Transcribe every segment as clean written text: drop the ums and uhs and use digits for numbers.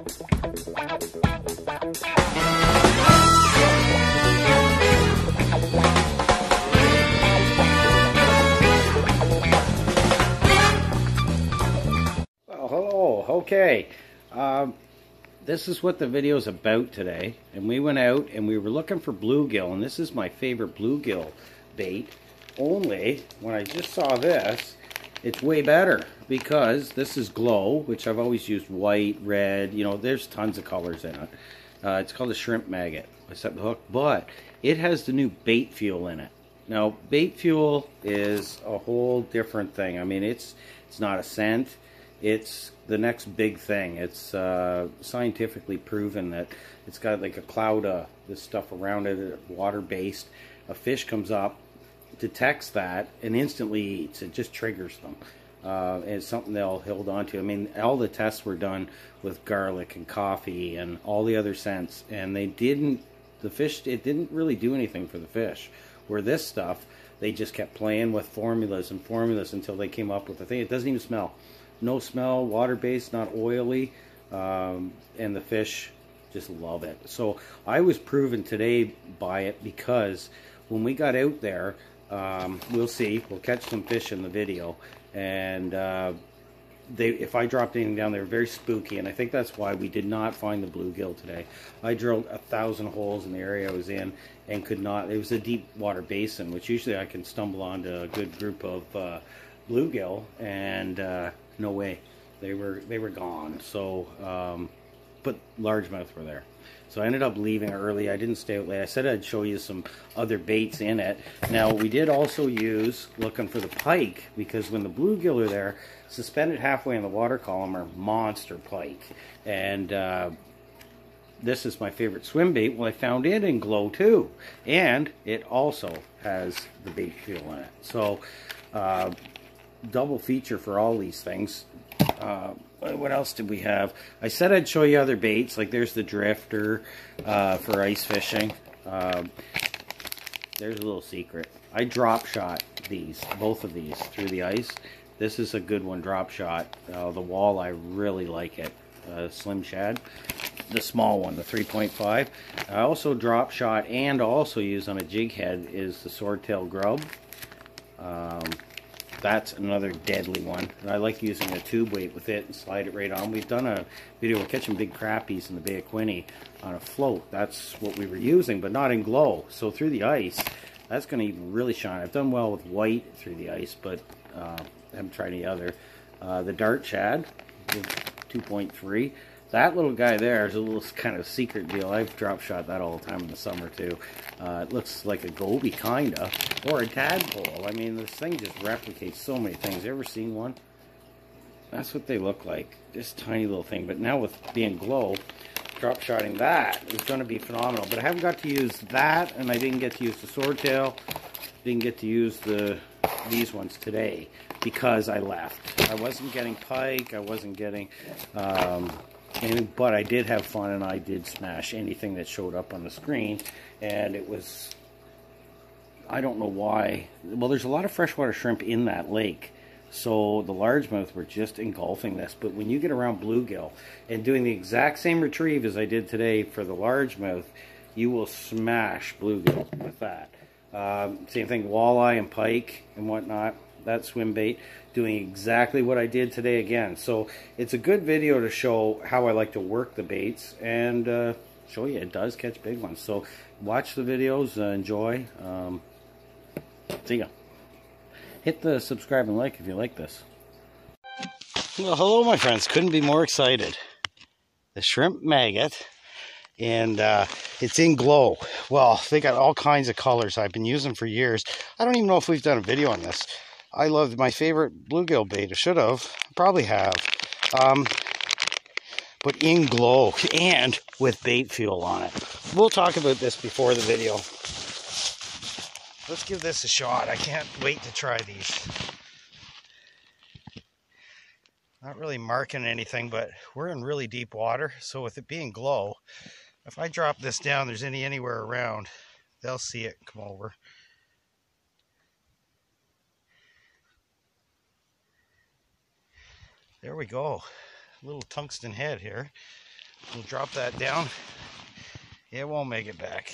Well, hello. Okay. This is what the video is about today. And we went out and we were looking for bluegill. And this is my favorite bluegill bait. Only, when I just saw this, it's way better. Because this is glow, which I've always used white, red. You know, there's tons of colors in it. It's called a shrimp maggot. I set the hook. But it has the new bait fuel in it. Now, bait fuel is a whole different thing. I mean, it's not a scent. It's the next big thing. It's scientifically proven that it's got like a cloud of this stuff around it, water-based. A fish comes up, detects that, and instantly eats. It just triggers them. And it's something they'll hold on to. I mean, all the tests were done with garlic and coffee and all the other scents, and it didn't really do anything for the fish. Where this stuff, they just kept playing with formulas and formulas until they came up with the thing. It doesn't even smell. No smell, water-based, not oily, and the fish just love it. So I was proven today by it because when we got out there, we'll see, we'll catch some fish in the video, and if I dropped anything down, they were very spooky, and I think that's why we did not find the bluegill today. I drilled 1,000 holes in the area I was in and could not. It was a deep water basin, which usually I can stumble onto a good group of bluegill, and no way, they were gone. So but largemouth were there. So I ended up leaving early. I didn't stay out late. I said I'd show you some other baits in it. Now, we did also use, looking for the pike, because when the bluegill are there, suspended halfway in the water column are monster pike. And this is my favorite swim bait. Well, I found it in Glow too. And it also has the bait fuel in it. So, double feature for all these things. What else did we have? I said I'd show you other baits. Like there's the drifter for ice fishing. There's a little secret. I drop shot both of these through the ice. This is a good one, drop shot. The walleye really like it. Slim Shad. The small one, the 3.5. I also drop shot and also use on a jig head is the swordtail grub. That's another deadly one. And I like using a tube weight with it and slide it right on. We've done a video of catching big crappies in the Bay of Quinte on a float. That's what we were using, but not in Glow. So through the ice, that's going to even really shine. I've done well with white through the ice, but I haven't tried any other. The Dart Shad, 2.3. That little guy there is a little kind of secret deal. I've drop shot that all the time in the summer too. It looks like a goby kinda, or a tadpole. I mean, this thing just replicates so many things. You ever seen one? That's what they look like. This tiny little thing. But now with being Glow, drop shotting that is going to be phenomenal. But I haven't got to use that, and I didn't get to use the swordtail. Didn't get to use these ones today because I left. I wasn't getting pike. I wasn't getting. But I did have fun, and I did smash anything that showed up on the screen, and it was, I don't know why. Well, there's a lot of freshwater shrimp in that lake, so the largemouth were just engulfing this. But when you get around bluegill and doing the exact same retrieve as I did today for the largemouth, you will smash bluegill with that. Same thing, walleye and pike and whatnot. That swim bait, doing exactly what I did today again. So it's a good video to show how I like to work the baits and show you it does catch big ones. So watch the videos, enjoy. See ya. Hit the subscribe and like if you like this. Well, hello my friends, couldn't be more excited. The shrimp maggot, and it's in Glow. Well, they got all kinds of colors. I've been using them for years. I don't even know if we've done a video on this. I love my favorite bluegill bait. I should have. Probably have. But in Glow and with bait fuel on it. We'll talk about this before the video. Let's give this a shot. I can't wait to try these. Not really marking anything, but we're in really deep water. So with it being Glow, if I drop this down, there's anywhere around, they'll see it come over. There we go. A little tungsten head here. We'll drop that down. It won't make it back.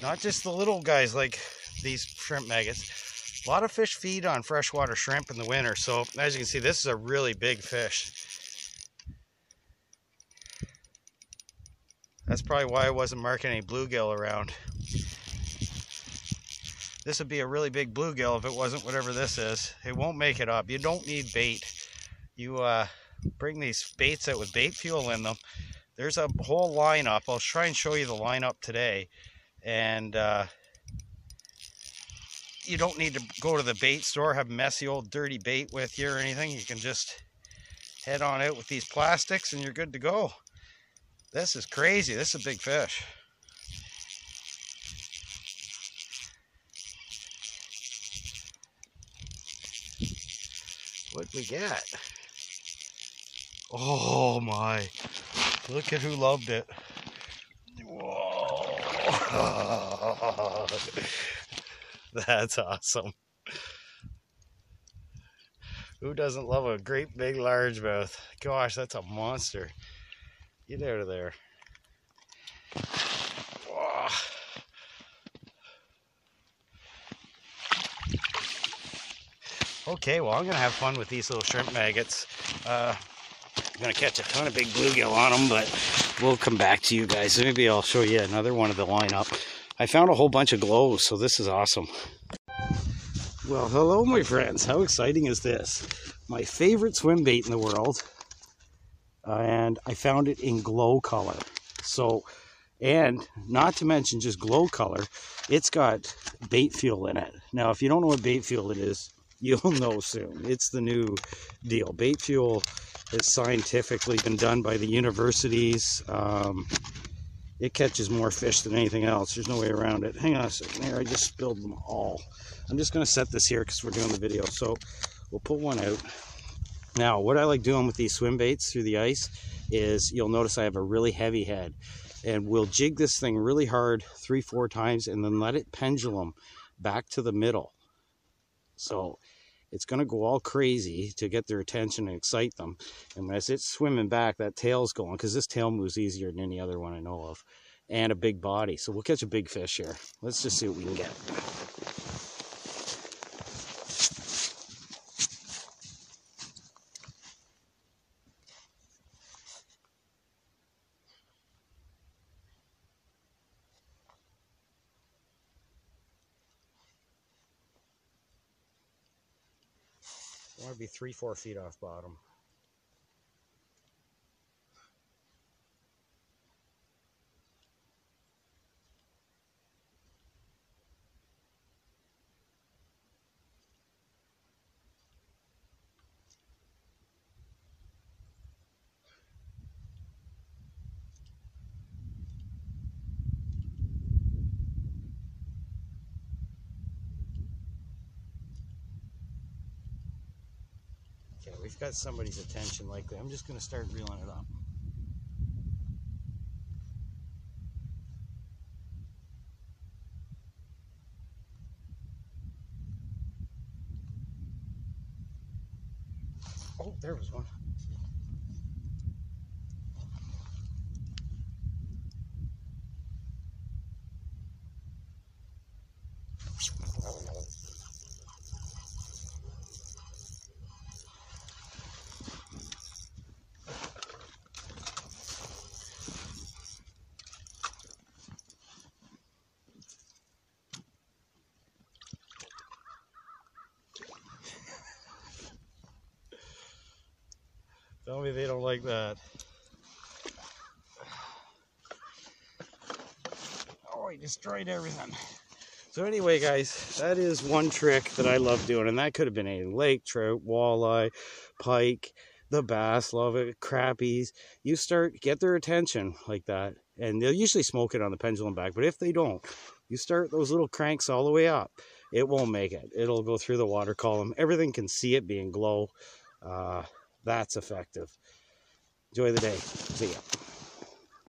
Not just the little guys like these shrimp maggots. A lot of fish feed on freshwater shrimp in the winter. So as you can see, this is a really big fish. That's probably why I wasn't marking any bluegill around. This would be a really big bluegill if it wasn't whatever this is. It won't make it up. You don't need bait. You bring these baits out with bait fuel in them. There's a whole lineup. I'll try and show you the lineup today. And you don't need to go to the bait store, have messy old dirty bait with you or anything. You can just head on out with these plastics and you're good to go. This is crazy. This is a big fish. What'd we get? Oh my. Look at who loved it. Whoa. That's awesome. Who doesn't love a great big largemouth? Gosh, that's a monster. Get out of there. Whoa. Okay, well, I'm going to have fun with these little shrimp maggots. I'm going to catch a ton of big bluegill on them, but we'll come back to you guys. Maybe I'll show you another one of the lineup. I found a whole bunch of glows, so this is awesome. Well, hello, my friends. How exciting is this? My favorite swim bait in the world, and I found it in glow color. So, and not to mention just glow color, it's got bait fuel in it. Now, if you don't know what bait fuel it is, you'll know soon. It's the new deal. Bait fuel has scientifically been done by the universities. It catches more fish than anything else. There's no way around it. Hang on a second here. I just spilled them all. I'm just going to set this here because we're doing the video. So we'll pull one out. Now, what I like doing with these swim baits through the ice is you'll notice I have a really heavy head. And we'll jig this thing really hard 3-4 times and then let it pendulum back to the middle. So it's going to go all crazy to get their attention and excite them. And as it's swimming back, that tail's going, because this tail moves easier than any other one I know of. And a big body. So we'll catch a big fish here. Let's just see what we can get. I want to be 3-4 feet off bottom. Okay, we've got somebody's attention likely. I'm just going to start reeling it up. Oh, there was one. Tell me they don't like that. Oh, he destroyed everything. So anyway, guys, that is one trick that I love doing, and that could have been anything: lake trout, walleye, pike, the bass love it, crappies. You get their attention like that, and they'll usually smoke it on the pendulum back, but if they don't, you start those little cranks all the way up, it won't make it. It'll go through the water column. Everything can see it being glow. That's effective. Enjoy the day. See ya.